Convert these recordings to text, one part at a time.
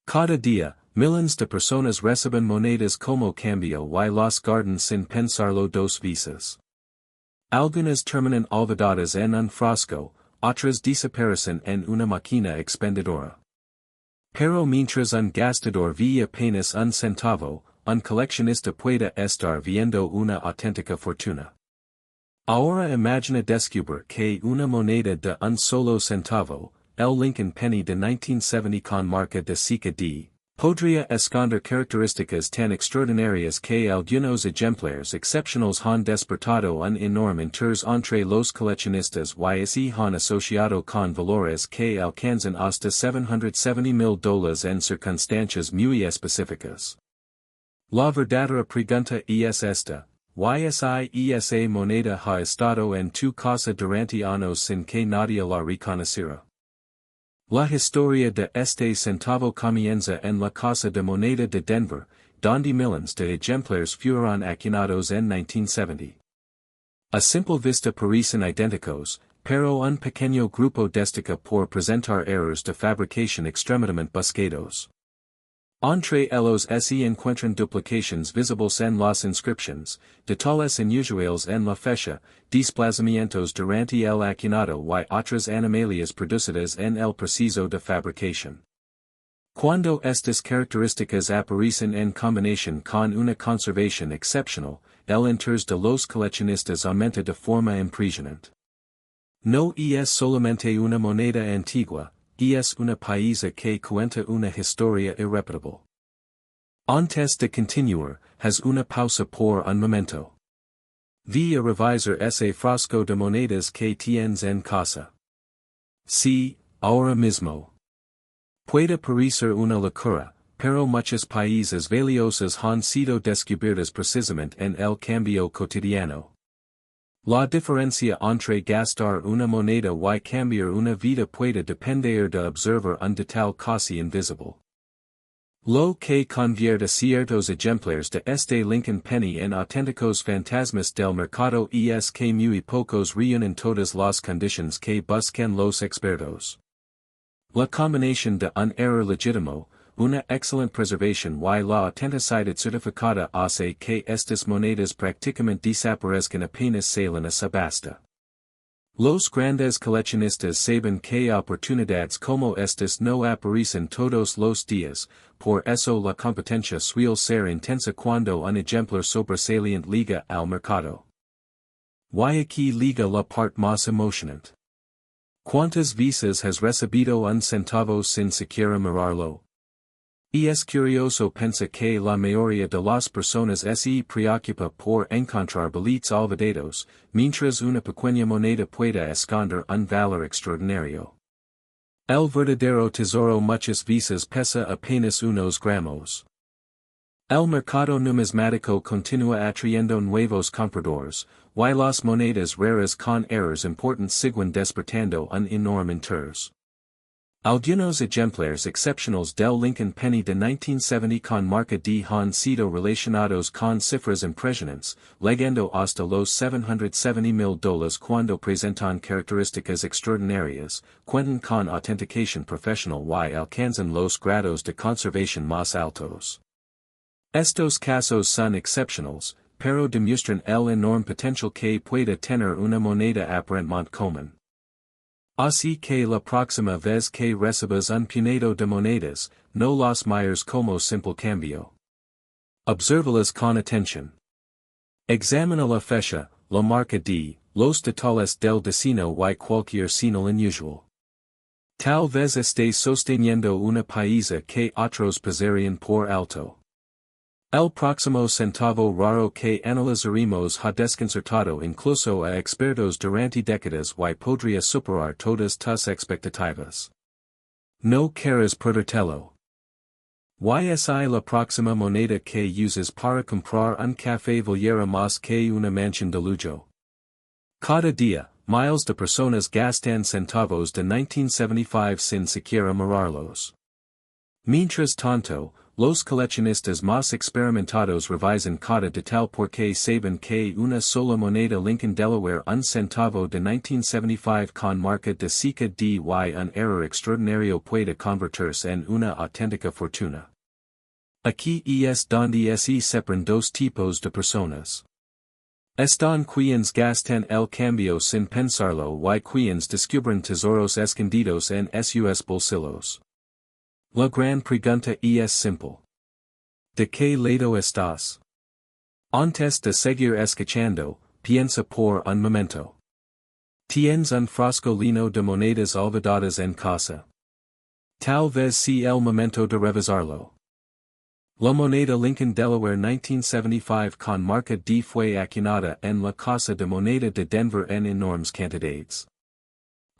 Cada dia, millones de personas reciben monedas como cambio y los guardan sin pensarlo dos veces. Algunas terminan olvidadas en un frasco, otras desaparecen en una máquina expendedora. Pero mientras un gastador ve apenas un centavo, un coleccionista puede estar viendo una auténtica fortuna. Ahora imagina descubrir que una moneda de un solo centavo, el Lincoln Penny de 1970 con marca de ceca d, podría esconder características tan extraordinarias que algunos ejemplares excepcionales han despertado un enorme interés entre los coleccionistas y así han asociado con valores que alcanzan hasta $770,000 en circunstancias muy específicas. La verdadera pregunta es esta. Esa moneda ha estado en tu casa durante años sin que nadie la reconociera. La historia de este centavo comienza en la casa de moneda de Denver, donde millones de ejemplares fueron acuñados en 1970. A simple vista parecen idénticos, pero un pequeño grupo destaca por presentar errores de fabricación extremadamente buscados. Entre ellos se encuentran duplications visibles en las inscripciones, detalles inusuales en la fecha, desplazamientos durante el acuñado y otras anomalias producidas en el proceso de fabricación. Cuando estas características aparecen en combinación con una conservación excepcional, el interés de los coleccionistas aumenta de forma impresionante. No es solamente una moneda antigua, es una pieza que cuenta una historia irrepetible. Antes de continuar, haz una pausa por un momento. Ve a revisar ese frasco de monedas que tienes en casa. Sí, ahora mismo. Puede parecer una locura, pero muchas piezas valiosas han sido descubiertas precisamente en el cambio cotidiano. La diferencia entre gastar una moneda y cambiar una vida puede depender de observar un detalle casi invisible. Lo que convierte ciertos ejemplares de este Lincoln Penny en auténticos fantasmas del mercado es que muy pocos reúnen todas las condiciones que buscan los expertos. La combinación de un error legítimo, una excelente preservación y la autenticidad certificada hace que estas monedas prácticamente desaparezcan apenas salen a subasta. Los grandes coleccionistas saben que oportunidades como estas no aparecen todos los días, por eso la competencia suele ser intensa cuando un ejemplar sobresaliente liga al mercado. Y aquí liga la parte más emocionante. ¿Cuántas veces has recibido un centavo sin siquiera mirarlo? Es curioso pensar que la mayoría de las personas se preocupa por encontrar billetes olvidados, mientras una pequeña moneda pueda esconder un valor extraordinario. El verdadero tesoro muchas veces pesa apenas unos gramos. El mercado numismático continúa atrayendo nuevos compradores, y las monedas raras con errores importantes siguen despertando un enorme interés. Algunos ejemplares excepcionales del Lincoln Penny de 1970 con marca D han sido relacionados con cifras impresionantes, llegando hasta los $770,000 cuando presentan características extraordinarias, cuentan con autenticación profesional y alcanzan los grados de conservación más altos. Estos casos son excepcionales, pero demuestran el enorme potencial que puede tener una moneda aparentemente común. Así que la próxima vez que recibas un puñado de monedas, no las mires como simple cambio. Obsérvalas con atención. Examina la fecha, la marca D, los detalles del destino y cualquier señal inusual. Tal vez estés sosteniendo una pieza que otros pasarían por alto. El próximo centavo raro que analizaremos ha desconcertado incluso a expertos durante décadas y podría superar todas tus expectativas. No quieres perdértelo. Es la próxima moneda que uses para comprar un café valiera más que una mansión de lujo. Cada día, miles de personas gastan centavos de 1975 sin siquiera mirarlos. Mientras tanto, Los coleccionistas más experimentados revisan cada detalle porque saben que una sola moneda Lincoln Delaware un centavo de 1975 con marca de ceca dy un error extraordinario puede convertirse en una auténtica fortuna. Aquí es donde se separan dos tipos de personas. Están quienes gastan el cambio sin pensarlo y quienes descubren tesoros escondidos en sus bolsillos. La gran pregunta es simple. ¿De qué lado estás? Antes de seguir escuchando, piensa por un momento. ¿Tienes un frasco lleno de monedas olvidadas en casa? Tal vez sea el momento de revisarlo. La moneda Lincoln Delaware 1975 con marca D fue acuñada en la Casa de Moneda de Denver en enormes cantidades.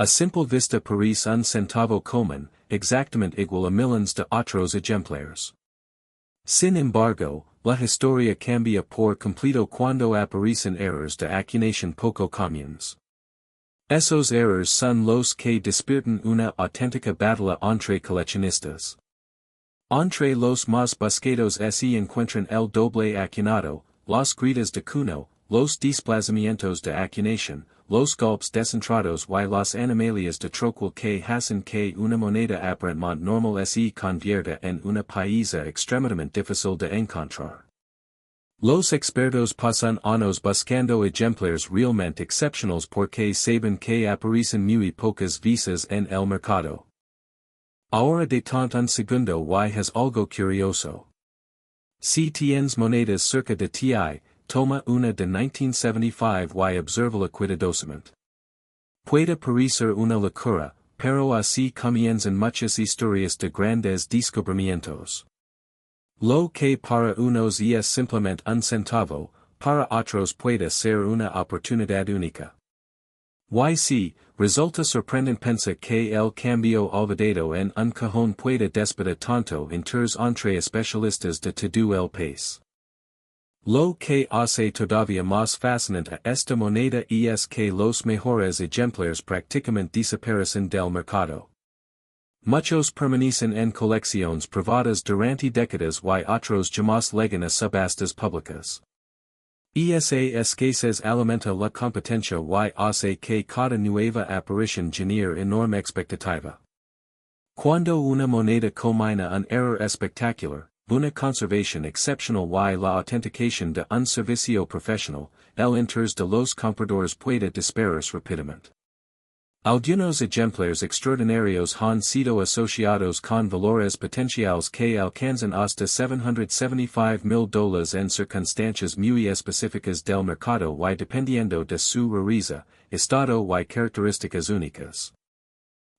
A simple vista parece un centavo común, exactamente igual a millones de otros ejemplares. Sin embargo, la historia cambia por completo cuando aparecen errores de acuñación poco comunes. Esos errores son los que despiertan una auténtica batalla entre coleccionistas. Entre los más buscados se encuentran el doble acuñado, las gritas de cuno, los desplazamientos de acuñación, los golpes descentrados y las anomalias de troquel que hacen que una moneda aparentemente normal se convierta en una pieza extremadamente difícil de encontrar. Los expertos pasan años buscando ejemplares realmente excepcionales porque saben que aparecen muy pocas veces en el mercado. Ahora de un segundo y es algo curioso. Si tienes monedas cerca de ti, toma una de 1975 y obsérvala cuidadosamente. Puede parecer una locura, pero así comienzan muchas historias de grandes descubrimientos. Lo que para unos es simplemente un centavo, para otros puede ser una oportunidad única. Y resulta sorprendente pensar que el cambio olvidado en un cajón puede despertar tanto interés entre especialistas de todo el país. Lo que hace todavía más fascinante a esta moneda es que los mejores ejemplares prácticamente desaparecen del mercado. Muchos permanecen en colecciones privadas durante décadas y otros jamás llegan a subastas públicas. Esa escasez alimenta la competencia y hace que cada nueva aparición genere enorme expectativa. Cuando una moneda combina un error espectacular, una conservación excepcional y la autenticación de un servicio profesional, el interés de los compradores puede disparar rápidamente. Algunos ejemplares extraordinarios han sido asociados con valores potenciales que alcanzan hasta $775,000 en circunstancias muy específicas del mercado y dependiendo de su rareza, estado y características únicas.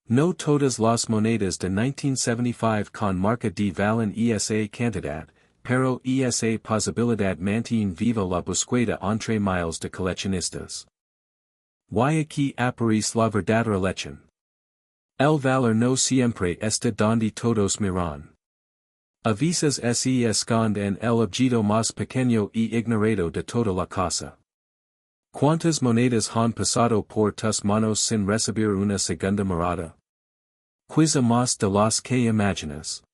No todas las monedas de 1975 con marca de Valen esa cantidad, pero esa posibilidad mantiene viva la búsqueda entre miles de coleccionistas. Y aquí aparece la verdadera lección. El valor no siempre está donde todos miran. A veces se esconde en el objeto más pequeño y ignorado de toda la casa. ¿Cuántas monedas han pasado por tus manos sin recibir una segunda mirada? Quizá más de las que imaginas.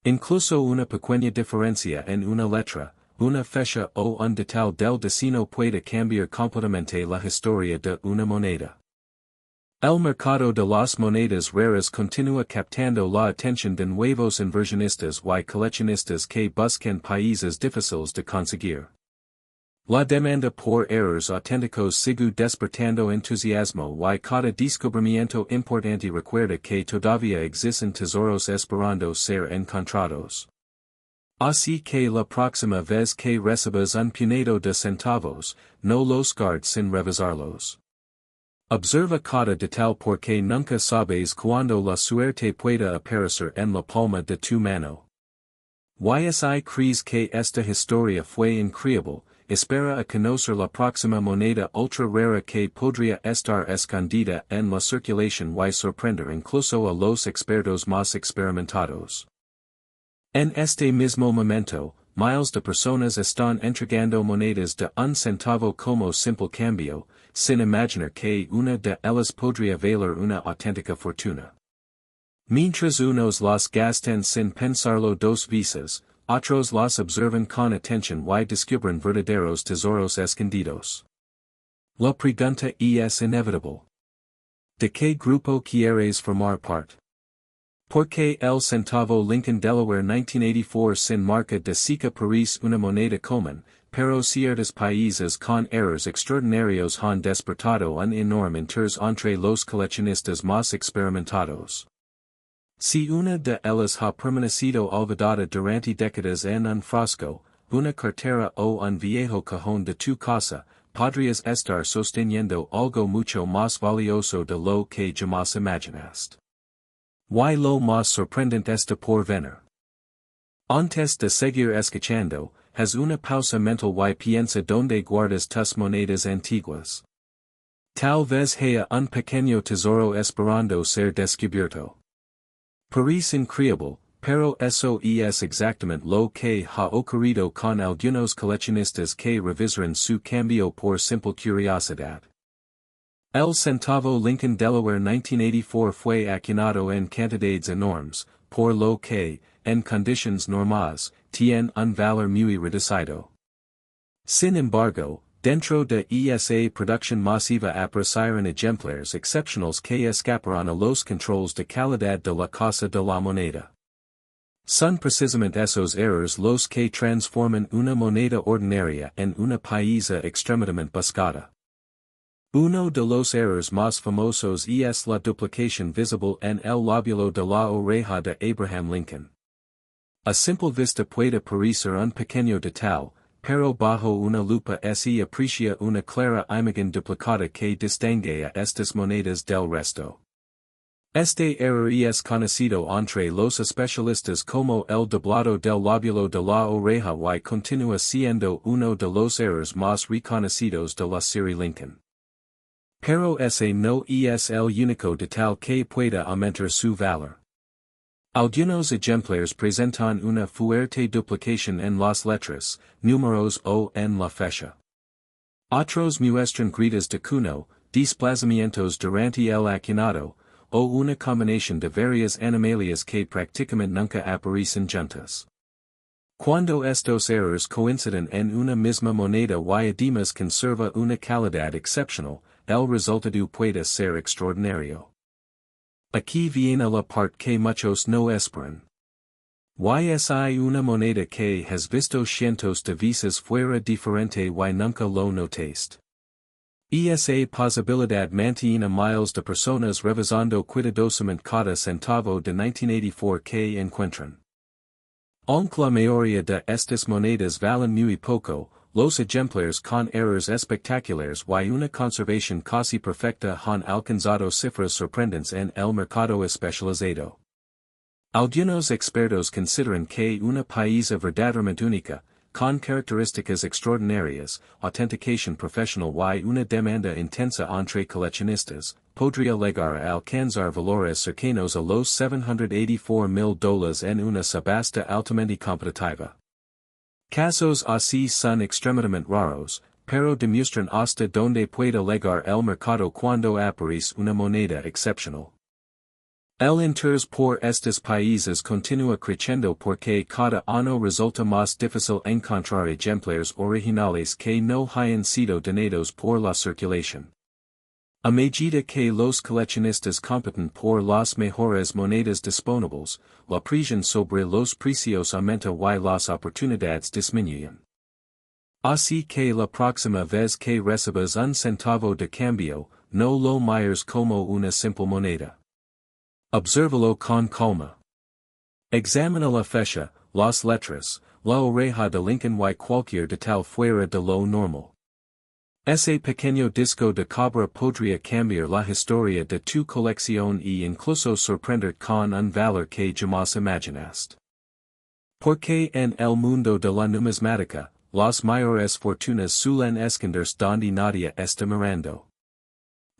Incluso una pequeña diferencia en una letra, una fecha o un detalle del destino puede cambiar completamente la historia de una moneda. El mercado de las monedas raras continúa captando la atención de nuevos inversionistas y coleccionistas que buscan países difíciles de conseguir. La demanda por errores auténticos sigue despertando entusiasmo y cada descubrimiento importante recuerda que todavía existen tesoros esperando ser encontrados. Así que la próxima vez que recibas un puñado de centavos, no los guardes sin revisarlos. Observa cada detalle porque nunca sabes cuándo la suerte pueda aparecer en la palma de tu mano. Si crees que esta historia fue increíble, espera a conocer la próxima moneda ultra rara que podría estar escondida en la circulación y sorprender incluso a los expertos más experimentados. En este mismo momento, miles de personas están entregando monedas de un centavo como simple cambio, sin imaginar que una de ellas podría valer una auténtica fortuna. Mientras unos los gastan sin pensarlo dos veces, otros los observan con atención y descubren verdaderos tesoros escondidos. La pregunta es inevitable. ¿De qué grupo quieres formar parte? ¿Por qué el centavo Lincoln Delaware 1984 sin marca de ceca parece una moneda común, pero ciertos países con errores extraordinarios han despertado un enorme interés entre los coleccionistas más experimentados? Si una de ellas ha permanecido olvidada durante décadas en un frasco, una cartera o un viejo cajón de tu casa, podrías estar sosteniendo algo mucho más valioso de lo que jamás imaginaste. Y lo más sorprendente está por venir. Antes de seguir escuchando, haz una pausa mental y piensa dónde guardas tus monedas antiguas. Tal vez haya un pequeño tesoro esperando ser descubierto. Parece increíble, pero eso es exactamente lo que ha ocurrido con algunos coleccionistas que revisaron su cambio por simple curiosidad. El centavo Lincoln Delaware 1984 fue acuñado en cantidades enormes, por lo que, en condiciones normales, tiene un valor muy reducido. Sin embargo, dentro de esa producción masiva aparecieron ejemplares excepcionales que escaparon a los controles de calidad de la Casa de la Moneda. Son precisamente esos errores los que transforman una moneda ordinaria en una pieza extremadamente buscada. Uno de los errores más famosos es la duplicación visible en el lóbulo de la oreja de Abraham Lincoln. A simple vista puede parecer un pequeño detalle, pero bajo una lupa se aprecia una clara imagen duplicada que distingue a estas monedas del resto. Este error es conocido entre los especialistas como el doblado del lóbulo de la oreja y continúa siendo uno de los errores más reconocidos de la serie Lincoln. Pero ese no es el único detalle que pueda aumentar su valor. Algunos ejemplares presentan una fuerte duplicación en las letras, números o en la fecha. Otros muestran grietas de cuno, desplazamientos durante el acuñado, o una combinación de varias anomalias que prácticamente nunca aparecen juntas. Cuando estos errores coinciden en una misma moneda y además conserva una calidad excepcional, el resultado puede ser extraordinario. Aquí viene la parte que muchos no esperan. Hay una moneda que has visto cientos de veces fuera diferente y nunca lo notaste. Esa posibilidad mantiene a miles de personas revisando cuidadosamente cada centavo de 1984 que encuentran. Aunque la mayoría de estas monedas valen muy poco, los ejemplares con errores espectaculares y una conservación casi perfecta han alcanzado cifras sorprendentes en el mercado especializado. Algunos expertos consideran que una pieza verdaderamente única, con características extraordinarias, autenticación profesional y una demanda intensa entre coleccionistas, podría llegar a alcanzar valores cercanos a los $784,000 en una subasta altamente competitiva. Casos así son extremadamente raros, pero demuestran hasta dónde puede llegar el mercado cuando aparece una moneda excepcional. El interés por estos países continúa creciendo porque cada año resulta más difícil encontrar ejemplares originales que no hayan sido donados por la circulación. A medida que los coleccionistas compiten por las mejores monedas disponibles, la presión sobre los precios aumenta y las oportunidades disminuyen. Así que la próxima vez que recibas un centavo de cambio, no lo mires como una simple moneda. Obsérvalo con calma. Examina la fecha, las letras, la oreja de Lincoln y cualquier detalle fuera de lo normal. Ese pequeño disco de cobre podría cambiar la historia de tu colección y incluso sorprender con un valor que jamás imaginaste. Porque en el mundo de la numismática, las mayores fortunas suelen esconderse donde nadie está mirando.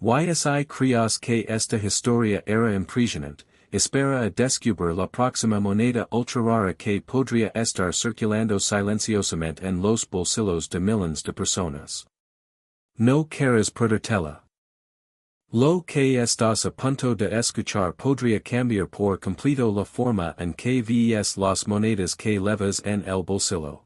Creas que esta historia era impresionante, espera a descubrir la próxima moneda ultra rara que podría estar circulando silenciosamente en los bolsillos de millones de personas. No quieres perdértela. Lo que estás a punto de escuchar podría cambiar por completo la forma en que ves las monedas que llevas en el bolsillo.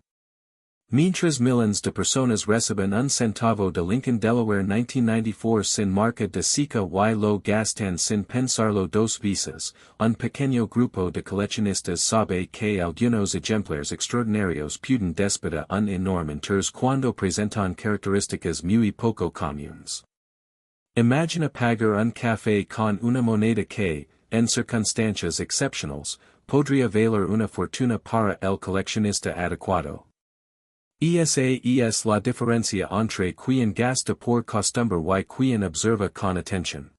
Mientras millones de personas reciben un centavo de Lincoln, Delaware 1994 sin marca de ceca y lo gastan sin pensarlo dos veces, un pequeño grupo de coleccionistas sabe que algunos ejemplares extraordinarios pueden despertar un enorme interés cuando presentan características muy poco comunes. Imagina pagar un café con una moneda que, en circunstancias excepcionales, podría valer una fortuna para el coleccionista adecuado. Esa es la diferencia entre quien gasta por costumbre y quien observa con atención.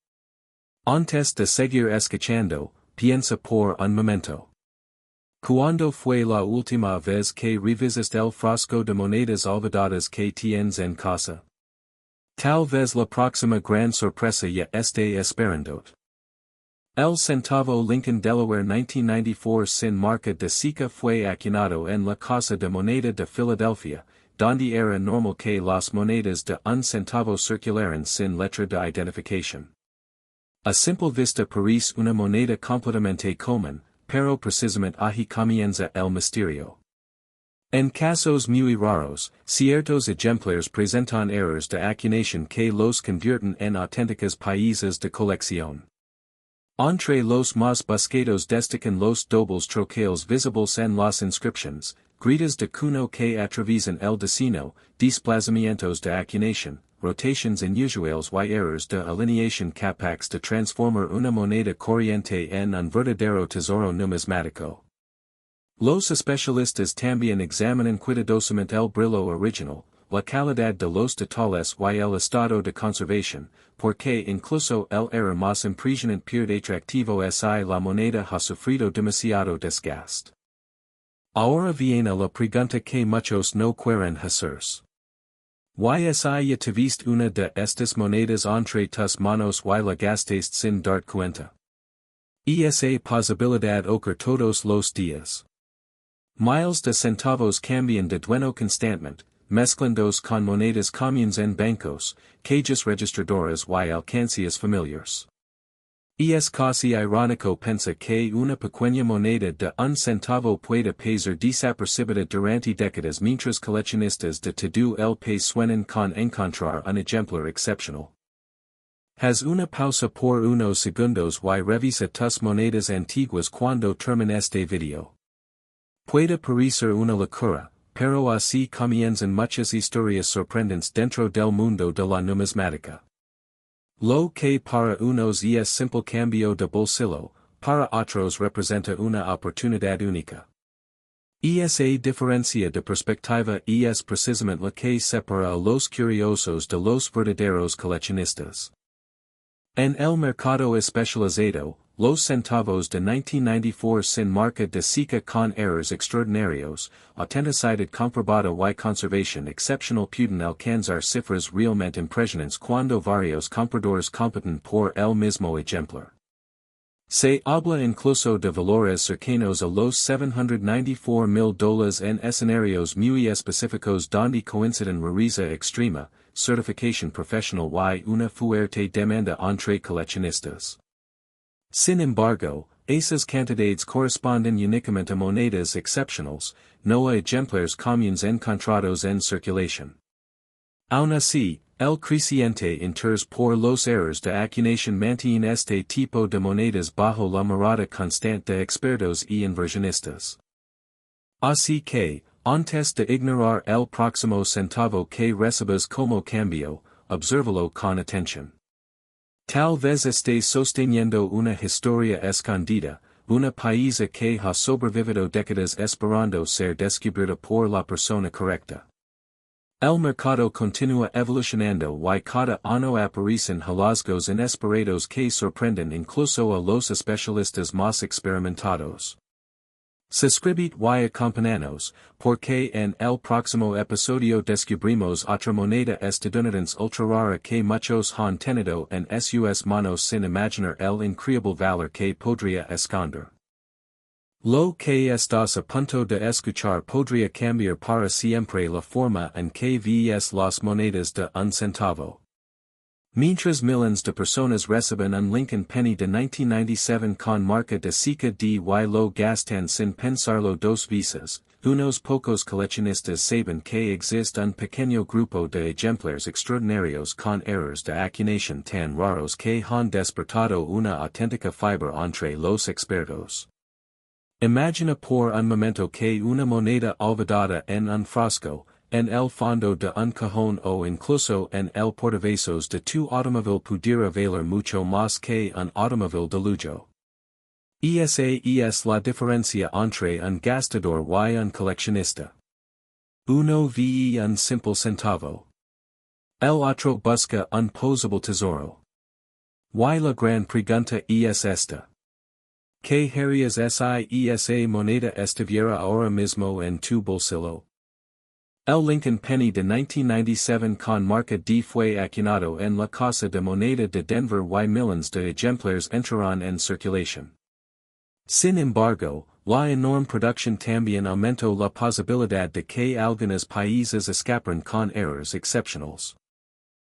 Antes de seguir escuchando, piensa por un momento. ¿Cuándo fue la última vez que revisaste el frasco de monedas olvidadas que tienes en casa? Tal vez la próxima gran sorpresa ya esté esperando. El centavo Lincoln, Delaware 1994 sin marca de ceca fue acuñado en la Casa de Moneda de Filadelfia, donde era normal que las monedas de un centavo circularan sin letra de identificación. A simple vista parece una moneda completamente común, pero precisamente ahí comienza el misterio. En casos muy raros, ciertos ejemplares presentan errores de acuñación que los convierten en auténticas piezas de colección. Entre los más buscados destacan los dobles troqueles visibles en las inscripciones, gritas de cuno que atraviesan el destino, desplazamientos de acuñación, rotations inusuales y errors de alineación capaces de transformar una moneda corriente en un verdadero tesoro numismático. Los especialistas también examinan cuidadosamente el brillo original, la calidad de los detalles y el estado de conservación, porque incluso el error más impresionante pierde atractivo si la moneda ha sufrido demasiado desgaste. Ahora viene la pregunta que muchos no quieren hacerse. Si ya tuviste una de estas monedas entre tus manos y la gastaste sin darte cuenta. Esa posibilidad ocurre todos los días. Miles de centavos cambian de dueño constantemente, mezclándose con monedas comunes en bancos, cajas registradoras y alcancías familiares. Es casi irónico pensar que una pequeña moneda de un centavo puede pasar desapercibida durante décadas mientras coleccionistas de todo el país sueñan con encontrar un ejemplar excepcional. Haz una pausa por unos segundos y revisa tus monedas antiguas cuando termine este video. Puede parecer una locura, pero así comienzan muchas historias sorprendentes dentro del mundo de la numismática. Lo que para unos es simple cambio de bolsillo, para otros representa una oportunidad única. Esa diferencia de perspectiva es precisamente la que separa a los curiosos de los verdaderos coleccionistas. En el mercado especializado, los centavos de 1994 sin marca de ceca con errores extraordinarios, autenticidad comprobada y conservación excepcional pueden alcanzar cifras realmente impresionantes cuando varios compradores compiten por el mismo ejemplar. Se habla incluso de valores cercanos a los $794,000 en escenarios muy específicos donde coinciden rareza extrema, certificación profesional y una fuerte demanda entre coleccionistas. Sin embargo, esas cantidades corresponden únicamente a monedas excepcionales, no a ejemplares comunes encontrados en circulación. Aun así, el creciente interés por los errores de acuñación mantiene este tipo de monedas bajo la mirada constante de expertos y inversionistas. Así que, antes de ignorar el próximo centavo que recibas como cambio, obsérvalo con atención. Tal vez estés sosteniendo una historia escondida, una pieza que ha sobrevivido décadas esperando ser descubierta por la persona correcta. El mercado continúa evolucionando y cada año aparecen hallazgos inesperados que sorprenden incluso a los especialistas más experimentados. Suscribid y acompañanos, porque en el próximo episodio descubrimos otra moneda estadounidense ultra rara que muchos han tenido en sus manos sin imaginar el increíble valor que podría esconder. Lo que estás a punto de escuchar podría cambiar para siempre la forma en que ves las monedas de un centavo. Mientras millones de personas reciben un Lincoln Penny de 1997 con marca de ceca y lo gastan sin pensarlo dos veces, unos pocos coleccionistas saben que existe un pequeño grupo de ejemplares extraordinarios con errores de acuñación tan raros que han despertado una auténtica fiebre entre los expertos. Imagina por un momento que una moneda olvidada en un frasco, en el fondo de un cajón o incluso en el portavasos de tu automóvil pudiera valer mucho más que un automóvil de lujo. Esa es la diferencia entre un gastador y un coleccionista. Uno ve un simple centavo. El otro busca un posable tesoro. Y la gran pregunta es esta. ¿Qué harías si esa moneda estuviera ahora mismo en tu bolsillo? El Lincoln Penny de 1997 con marca D fue acuñado en la Casa de Moneda de Denver y millones de ejemplares entraron en circulación. Sin embargo, la enorme producción también aumentó la posibilidad de que algunos países escapen con errores excepcionales.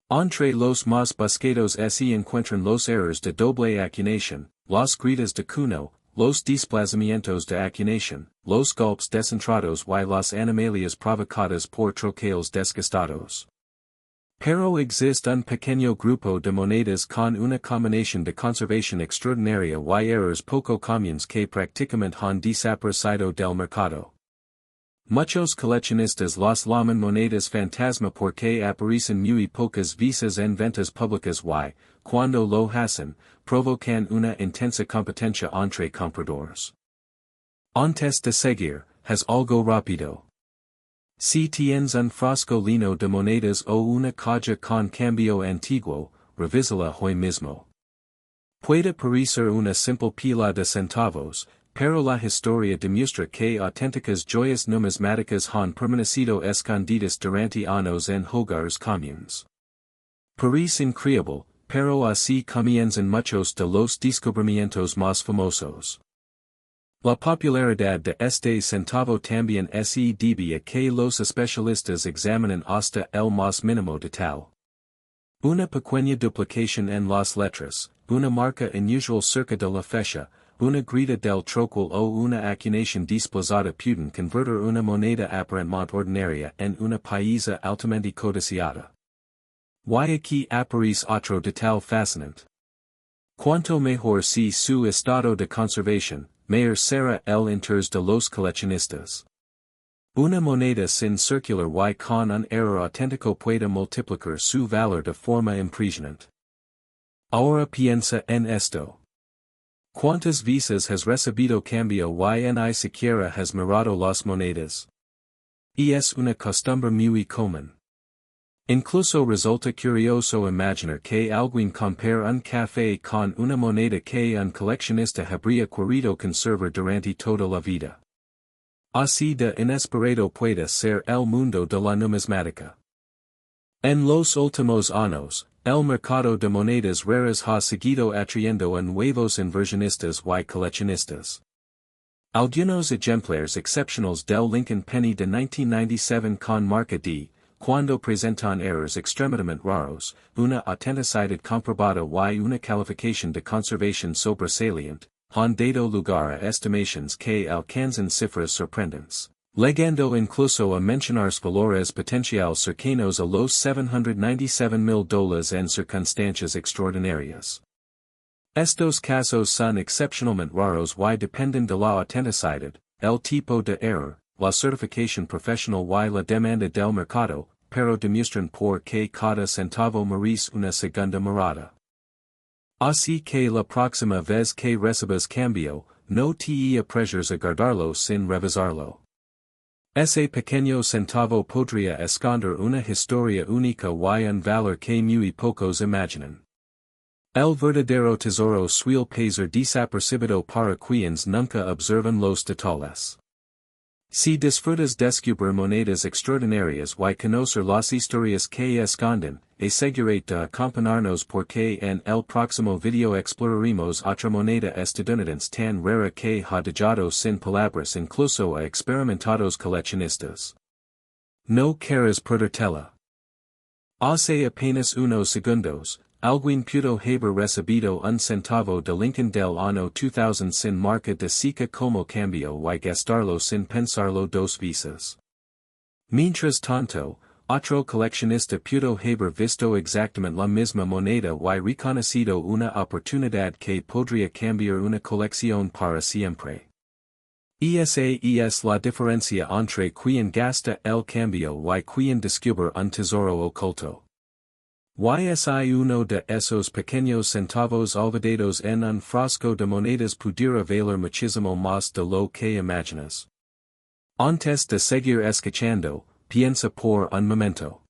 Entre los más buscados se encuentran los errores de doble acuñación, las gritas de cuno, los desplazamientos de acuñación, los golpes descentrados y las anomalias provocadas por troqueos desgastados. Pero existe un pequeño grupo de monedas con una combinación de conservación extraordinaria y errores poco comunes que prácticamente han desaparecido del mercado. Muchos coleccionistas las llaman monedas fantasma porque aparecen muy pocas veces en ventas públicas y, cuando lo hacen, provocan una intensa competencia entre compradores. Antes de seguir, haz algo rápido. Si tienes un frasco lleno de monedas o una caja con cambio antiguo, revísala hoy mismo. Puede parecer una simple pila de centavos, pero la historia demuestra que auténticas joyas numismáticas han permanecido escondidas durante años en hogares comunes. Parece increíble, pero así comienzan muchos de los descubrimientos más famosos. La popularidad de este centavo también se debe a que los especialistas examinan hasta el más mínimo detalle. Una pequeña duplicación en las letras, una marca inusual cerca de la fecha, una grita del troquel o una acuñación desplazada pueden convertir una moneda aparentemente ordinaria en una pieza altamente codiciada. Y aquí aparece otro detalle fascinante. Cuanto mejor si su estado de conservación, mayor será el interés de los coleccionistas. Una moneda sin circular y con un error auténtico puede multiplicar su valor de forma impresionante. Ahora piensa en esto. ¿Cuántas veces has recibido cambio y ni siquiera has mirado las monedas? Y es una costumbre muy común. Incluso resulta curioso imaginar que alguien compare un café con una moneda que un coleccionista habría querido conservar durante toda la vida. Así de inesperado puede ser el mundo de la numismática. En los últimos años, el mercado de monedas raras ha seguido atrayendo a nuevos inversionistas y coleccionistas. Algunos ejemplares excepcionales del Lincoln Penny de 1997 con marca D, cuando presentan errores extremadamente raros, una autenticidad comprobada y una calificación de conservación sobresaliente, han dado lugar a estimaciones que alcanzan cifras sorprendentes, llegando incluso a mencionar valores potenciales cercanos a los $797,000 en circunstancias extraordinarias. Estos casos son excepcionalmente raros y dependen de la autenticidad, el tipo de error, la certificación profesional y la demanda del mercado, pero demuestran por que cada centavo merece una segunda mirada. Así que la próxima vez que recibas cambio, no te apresures a guardarlo sin revisarlo. Ese pequeño centavo podría esconder una historia única y un valor que muy pocos imaginan. El verdadero tesoro suele pasar desapercibido para quienes nunca observan los detalles. Si disfrutas descubrir monedas extraordinarias y conocer las historias que esconden, asegúrate de acompañarnos porque en el próximo video exploraremos otra moneda estadounidense tan rara que ha dejado sin palabras incluso a experimentados coleccionistas. No quieres perdértela. Hace apenas unos segundos, Alguien pudo haber recibido un centavo de Lincoln del año 2000 sin marca de ceca como cambio y gastarlo sin pensarlo dos veces. Mientras tanto, otro coleccionista pudo haber visto exactamente la misma moneda y reconocido una oportunidad que podría cambiar una colección para siempre. Esa es la diferencia entre quien gasta el cambio y quien descubre un tesoro oculto. Y uno de esos pequeños centavos olvidados en un frasco de monedas pudiera valer muchísimo más de lo que imaginas. Antes de seguir escuchando, piensa por un momento.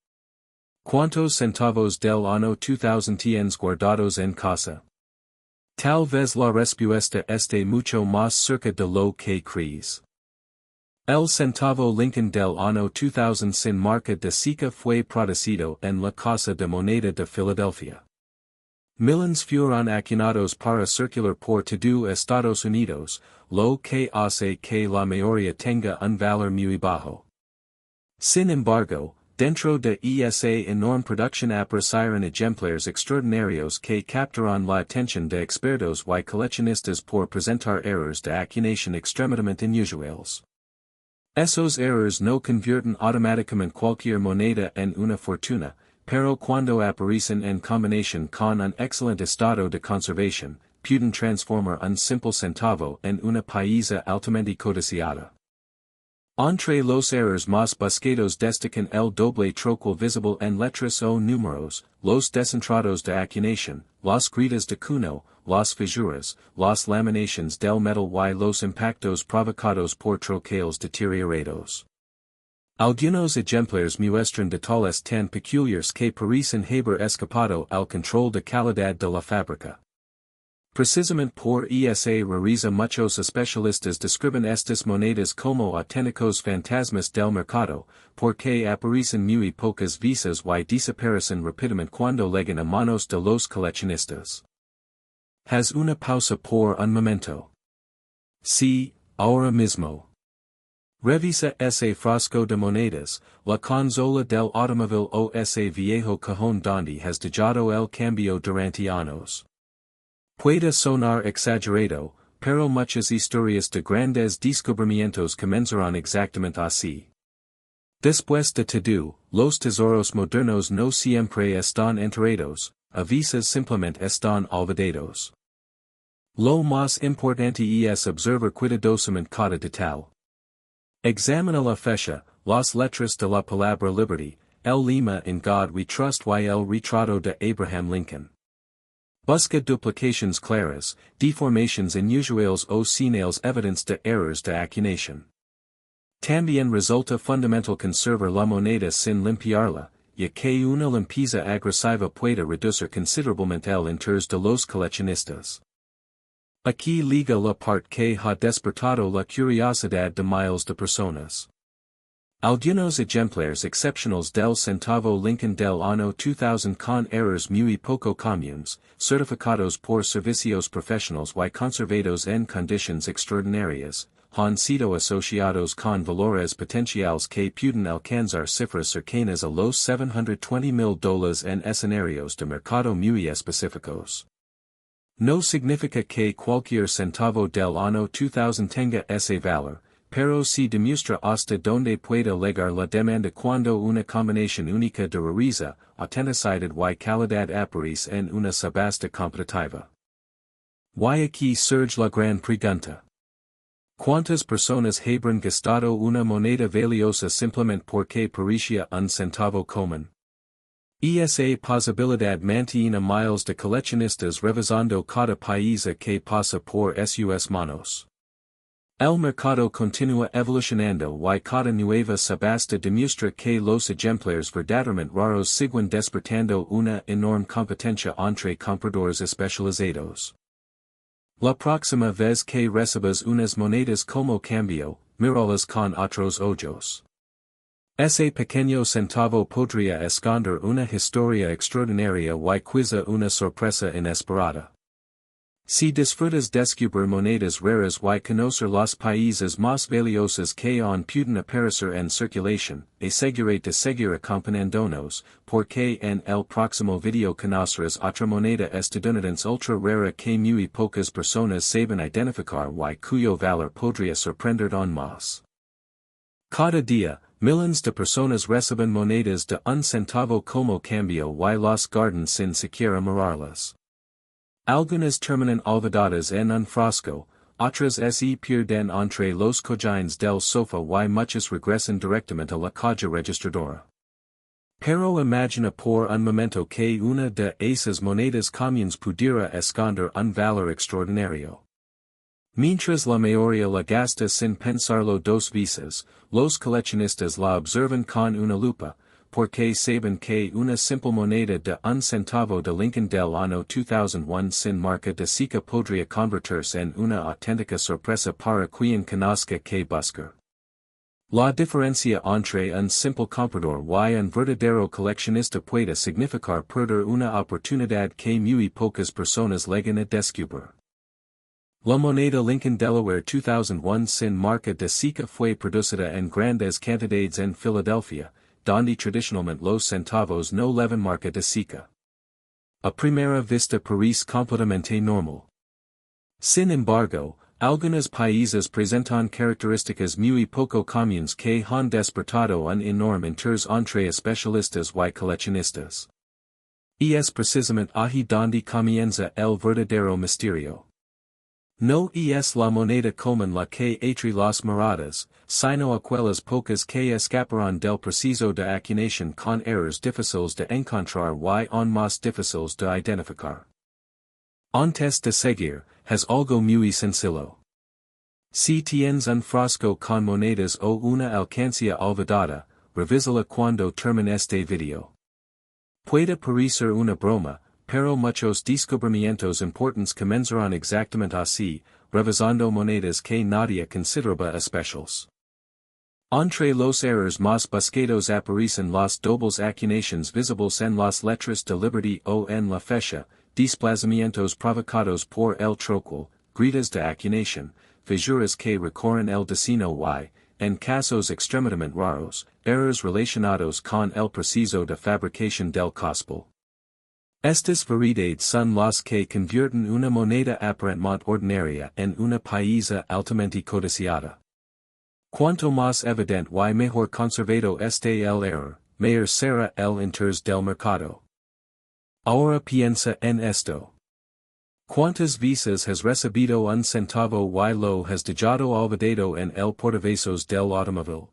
¿Cuántos centavos del año 2000 tienes guardados en casa? Tal vez la respuesta esté mucho más cerca de lo que crees. El centavo Lincoln del año 2000 sin marca de ceca fue producido en la Casa de Moneda de Filadelfia. Millones fueron acuñados para circular por todo Estados Unidos, lo que hace que la mayoría tenga un valor muy bajo. Sin embargo, dentro de esa enorme producción aparecieron ejemplares extraordinarios que captaron la atención de expertos y coleccionistas por presentar errores de acuñación extremadamente inusuales. Esos errores no convierten automáticamente cualquier moneda en una fortuna, pero cuando aparecen en combinación con un excelente estado de conservación, pueden transformar un simple centavo en una pieza altamente codiciada. Entre los errores más buscados destacan el doble troquel visible en letras o números, los desentrados de acuñación, las grietas de cuno, las fisuras, las laminaciones del metal y los impactos provocados por troqueles deteriorados. Algunos ejemplares muestran detalles tan peculiares que parecen haber escapado al control de calidad de la fábrica. Precisamente por esa razón muchos especialistas describen estas monedas como auténticos fantasmas del mercado, porque aparecen muy pocas veces y desaparecen rápidamente cuando llegan a manos de los coleccionistas. Haz una pausa por un momento. Sí, ahora mismo. Revisa ese frasco de monedas, la consola del automóvil o ese viejo cajón donde has dejado el cambio durante años. Puede sonar exagerado, pero muchas historias de grandes descubrimientos comenzarán exactamente así. Después de todo, los tesoros modernos no siempre están enterrados, a veces simplemente están olvidados. Lo más importante es observar cuidadosamente cada detalle. Examina la fecha, las letras de la palabra liberty, el lema In God We Trust y el retrato de Abraham Lincoln. Busca duplications claras, deformations inusuales o señales evidentes de errores de acuñación. También resulta fundamental conservar la moneda sin limpiarla, ya que una limpieza agresiva puede reducir considerablemente el interés de los coleccionistas. Aquí liga la parte que ha despertado la curiosidad de miles de personas. Algunos ejemplares excepcionales del centavo Lincoln del año 2000 con errores muy poco comunes, certificados por servicios profesionales y conservados en condiciones extraordinarias, han sido asociados con valores potenciales que pueden alcanzar cifras cercanas a los $720,000 en escenarios de mercado muy específicos. No significa que cualquier centavo del año 2000 tenga ese valor, pero si demuestra hasta donde puede llegar la demanda cuando una combinación única de rareza, autenticidad y calidad aparece en una subasta competitiva. Y aquí surge la gran pregunta. ¿Cuántas personas habrán gastado una moneda valiosa simplemente porque parecía un centavo común? Esa posibilidad mantiene miles de coleccionistas revisando cada pieza que pasa por sus manos. El mercado continúa evolucionando y cada nueva subasta demuestra que los ejemplares verdaderamente raros siguen despertando una enorme competencia entre compradores especializados. La próxima vez que recibas unas monedas como cambio, míralas con otros ojos. Ese pequeño centavo podría esconder una historia extraordinaria y quizá una sorpresa inesperada. Si disfrutas descubrir monedas raras y conocer los países más valiosos que aún pueden aparecer en circulación, asegúrate de seguir acompañándonos, porque en el próximo video conocerás otra moneda estadounidense ultra rara que muy pocas personas saben identificar y cuyo valor podría sorprender aún más. Cada día, millones de personas reciben monedas de un centavo como cambio y los guardan sin siquiera mirarlas. Algunas terminan olvidadas en un frasco, otras se pierden entre los cojines del sofá y muchas regresan directamente a la caja registradora. Pero imagina por un momento que una de esas monedas comunes pudiera esconder un valor extraordinario. Mientras la mayoría la gasta sin pensarlo dos veces, los coleccionistas la observan con una lupa, porque saben que una simple moneda de un centavo de Lincoln del año 2001 sin marca de ceca podría convertirse en una auténtica sorpresa para quien conozca que buscar. La diferencia entre un simple comprador y un verdadero coleccionista puede significar perder una oportunidad que muy pocas personas llegan a descubrir. La moneda Lincoln Delaware 2001 sin marca de ceca fue producida en grandes cantidades en Filadelfia, donde tradicionalmente los centavos no llevan marca de ceca. A primera vista parece completamente normal. Sin embargo, algunos países presentan características muy poco comunes que han despertado un enorme interés entre especialistas y coleccionistas. Y es precisamente ahí donde comienza el verdadero misterio. No es la moneda común la que atrae las miradas, sino aquellas pocas que escaparon del proceso de acuñación con errores difíciles de encontrar y aún más difíciles de identificar. Antes de seguir, es algo muy sencillo. Si tienes un frasco con monedas o una alcancía olvidada, revísala cuando termine este video. Puede parecer una broma, pero muchos descubrimientos importantes comenzarán exactamente así, revisando monedas que nadie consideraba especiales. Entre los errores más buscados aparecen las dobles acuñaciones visibles en las letras de Liberty o en la fecha, desplazamientos provocados por el troquel, gritas de acuñación, fisuras que recorren el destino y, en casos extremadamente raros, errores relacionados con el proceso de fabricación del cospel. Estas variedades son las que convierten una moneda aparentemente ordinaria en una pieza altamente codiciada. Cuanto más evidente y mejor conservado esté el error, mayor será el interés del mercado. Ahora piensa en esto. ¿Cuántas veces has recibido un centavo y lo has dejado olvidado en el portavasos del automóvil?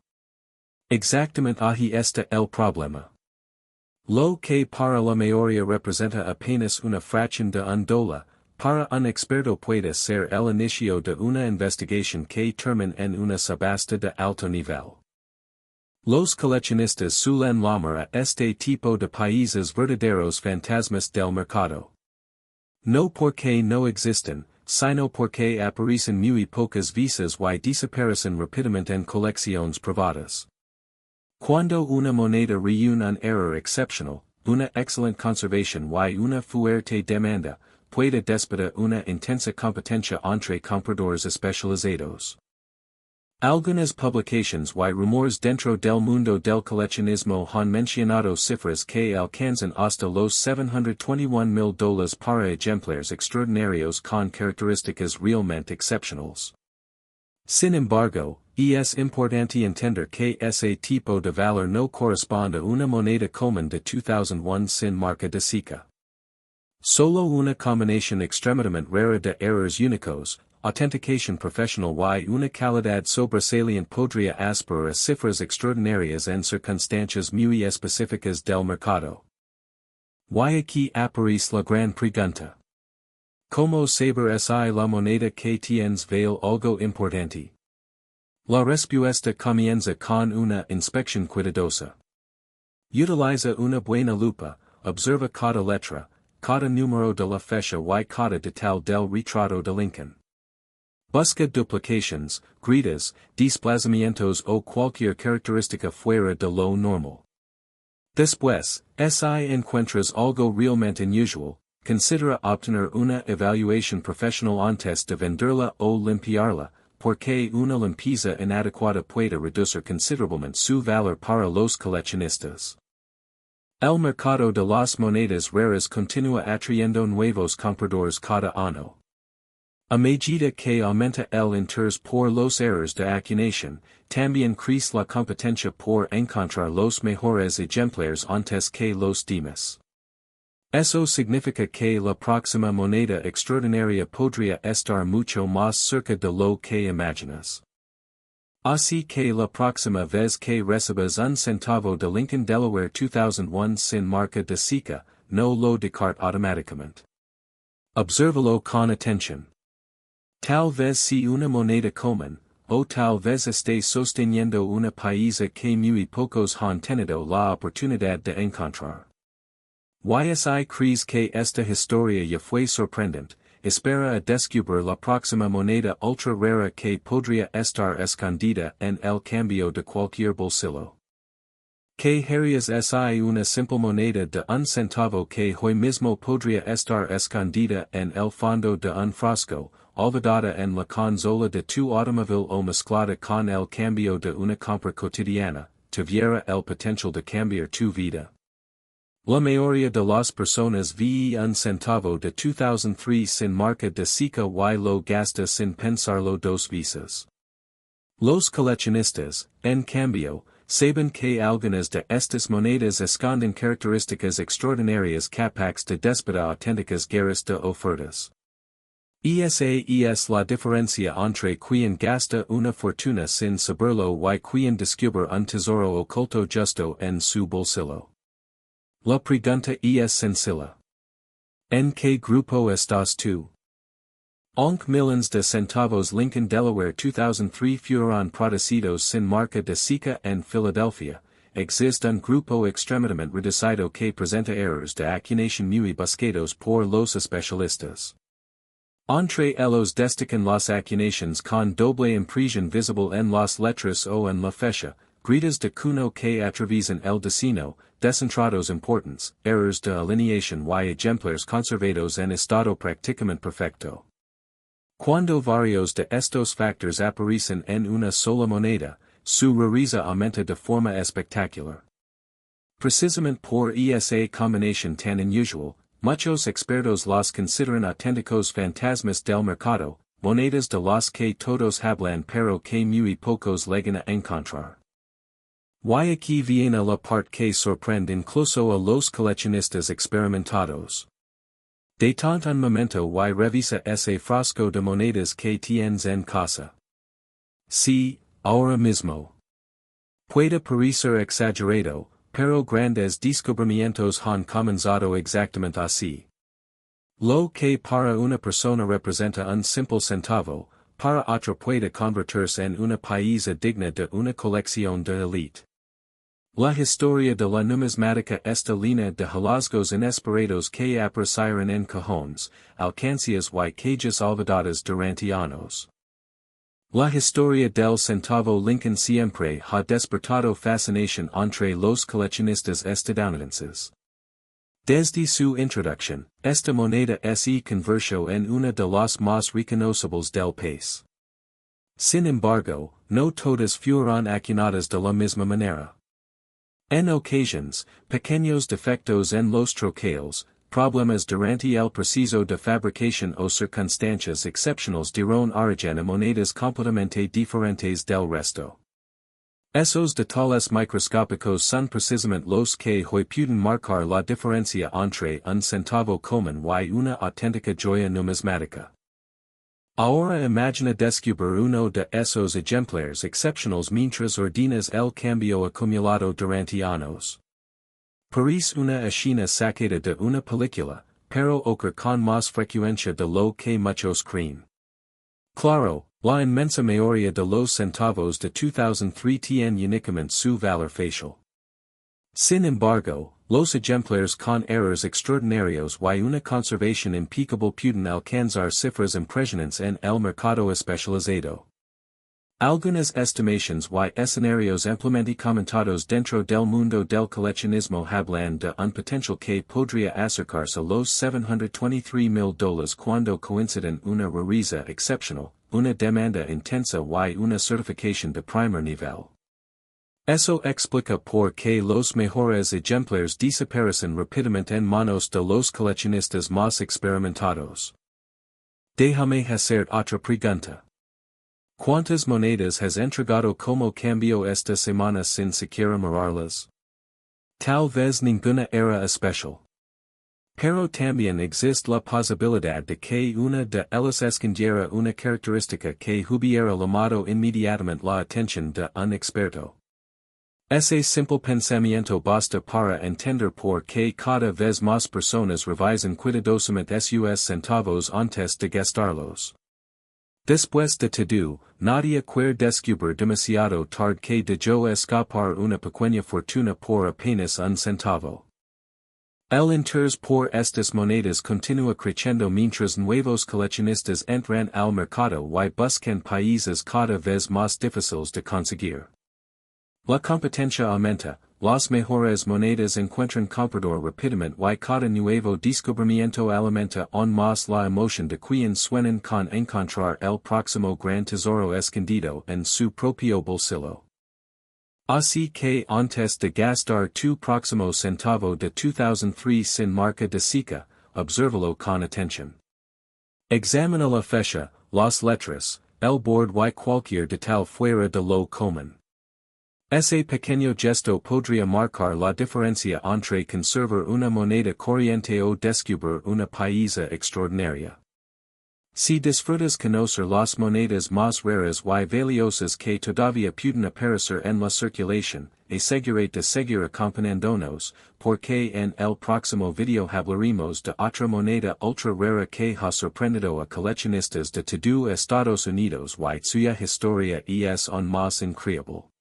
Exactamente ahí está el problema. Lo que para la mayoría representa apenas una fracción de un dólar, para un experto puede ser el inicio de una investigación que termina en una subasta de alto nivel. Los coleccionistas suelen llamar a este tipo de países verdaderos fantasmas del mercado. No porque no existen, sino porque aparecen muy pocas veces y desaparecen rápidamente en colecciones privadas. Cuando una moneda reúne un error excepcional, una excelente conservación y una fuerte demanda, puede despertar una intensa competencia entre compradores especializados. Algunas publicaciones y rumores dentro del mundo del coleccionismo han mencionado cifras que alcanzan hasta los $721,000 para ejemplares extraordinarios con características realmente excepcionales. Sin embargo, es importante entender que ese tipo de valor no corresponde a una moneda común de 2001 sin marca de ceca. Solo una combinación extremadamente rara de errores únicos, autenticación profesional y una calidad sobresaliente podría aspirar a cifras extraordinarias en circunstancias muy específicas del mercado. Y aquí aparece la gran pregunta. ¿Cómo saber si la moneda que tienes vale algo importante? La respuesta comienza con una inspección cuidadosa. Utiliza una buena lupa, observa cada letra, cada número de la fecha y cada detalle del retrato de Lincoln. Busca duplicaciones, gritas, desplazamientos o cualquier característica fuera de lo normal. Después, si encuentras algo realmente inusual, considera obtener una evaluación profesional antes de venderla o limpiarla, porque una limpieza inadecuada puede reducir considerablemente su valor para los coleccionistas. El mercado de las monedas raras continúa atrayendo nuevos compradores cada año. A medida que aumenta el interés por los errores de acuñación, también crece la competencia por encontrar los mejores ejemplares antes que los demás. Eso significa que la próxima moneda extraordinaria podría estar mucho más cerca de lo que imaginas. Así que la próxima vez que recibas un centavo de Lincoln Delaware 2001 sin marca de ceca, no lo descarte automáticamente. Obsérvalo con atención. Tal vez si una moneda común, o tal vez esté sosteniendo una paisa que muy pocos han tenido la oportunidad de encontrar. Y crees que esta historia ya fue sorprendente, espera a descubrir la próxima moneda ultra rara que podría estar escondida en el cambio de cualquier bolsillo. ¿Qué harías si una simple moneda de un centavo que hoy mismo podría estar escondida en el fondo de un frasco, olvidada en la consola de tu automóvil o mezclada con el cambio de una compra cotidiana, tuviera el potencial de cambiar tu vida? La mayoría de las personas ve un centavo de 2003 sin marca de ceca y lo gasta sin pensarlo dos veces. Los coleccionistas, en cambio, saben que algunas de estas monedas esconden características extraordinarias capaces de despertar auténticas guerras de ofertas. Esa es la diferencia entre quien gasta una fortuna sin saberlo y quien descubre un tesoro oculto justo en su bolsillo. La pregunta es sencilla. ¿En qué grupo estás tú? Aunque millones de centavos Lincoln Delaware 2003 fueron producidos sin marca de ceca en Filadelfia, existe un grupo extremadamente reducido que presenta errores de acuñación muy buscados por los especialistas. Entre ellos destacan las acuñaciones con doble impresión visible en las letras o en la fecha, gritas de cuno que atraviesan el destino, descentrados importantes, errors de alineación y ejemplares conservados en estado prácticamente perfecto. Cuando varios de estos factores aparecen en una sola moneda, su rareza aumenta de forma espectacular. Precisamente por esa combinación tan inusual, muchos expertos las consideran auténticos fantasmas del mercado, monedas de las que todos hablan pero que muy pocos llegan a encontrar. Y aquí viene la parte que sorprende incluso a los coleccionistas experimentados. Detente un momento y revisa ese frasco de monedas que tienes en casa. Sí, ahora mismo. Puede parecer exagerado, pero grandes descubrimientos han comenzado exactamente así. Lo que para una persona representa un simple centavo, para otra puede convertirse en una pieza digna de una colección de élite. La historia de la numismática está llena de hallazgos inesperados que aparecieron en cajones, alcancías y cajas olvidadas durante años. La historia del centavo Lincoln siempre ha despertado fascinación entre los coleccionistas estadounidenses. Desde su introducción, esta moneda se convirtió en una de las más reconocibles del país. Sin embargo, no todas fueron acuñadas de la misma manera. En ocasiones, pequeños defectos en los troquelos, problemas durante el proceso de fabricación o circunstancias excepcionales dieron origen a monedas completamente diferentes del resto. Esos detalles microscópicos son precisamente los que hoy pueden marcar la diferencia entre un centavo común y una auténtica joya numismática. Ahora imagina descubrir uno de esos ejemplares excepcionales mientras ordenas el cambio acumulado durante años. Parece una escena sacada de una película, pero ocurre con más frecuencia de lo que muchos creen. Claro, la inmensa mayoría de los centavos de 2003 tienen únicamente su valor facial. Sin embargo, los ejemplares con errores extraordinarios y una conservación impecable pueden alcanzar cifras impresionantes en el mercado especializado. Algunas estimaciones y escenarios ampliamente comentados dentro del mundo del coleccionismo hablan de un potencial que podría acercarse a los $723,000 cuando coinciden una rareza excepcional, una demanda intensa y una certificación de primer nivel. Eso explica por qué los mejores ejemplares desaparecen rápidamente en manos de los coleccionistas más experimentados. Déjame hacer otra pregunta. ¿Cuántas monedas has entregado como cambio esta semana sin siquiera mirarlas? Tal vez ninguna era especial. Pero también existe la posibilidad de que una de ellas escondiera una característica que hubiera llamado inmediatamente la atención de un experto. Ese simple pensamiento basta para entender por qué cada vez más personas revisan cuidadosamente sus centavos antes de gastarlos. Después de todo, nadie quiere descubrir demasiado tarde que dejó escapar una pequeña fortuna por apenas un centavo. El interés por estas monedas continúa creciendo mientras nuevos coleccionistas entran al mercado y buscan países cada vez más difíciles de conseguir. La competencia aumenta, las mejores monedas encuentran comprador rápidamente y cada nuevo descubrimiento alimenta aún más la emoción de quien sueñan con encontrar el próximo gran tesoro escondido en su propio bolsillo. Así que antes de gastar tu próximo centavo de 2003 sin marca de ceca, obsérvalo con atención. Examina la fecha, las letras, el borde y cualquier detalle fuera de lo común. Ese pequeño gesto podría marcar la diferencia entre conservar una moneda corriente o descubrir una pieza extraordinaria. Si disfrutas conocer las monedas más raras y valiosas que todavía pueden aparecer en la circulación, asegúrate de seguir acompañándonos, porque en el próximo video hablaremos de otra moneda ultra rara que ha sorprendido a coleccionistas de todo Estados Unidos y suya historia es aún más increíble.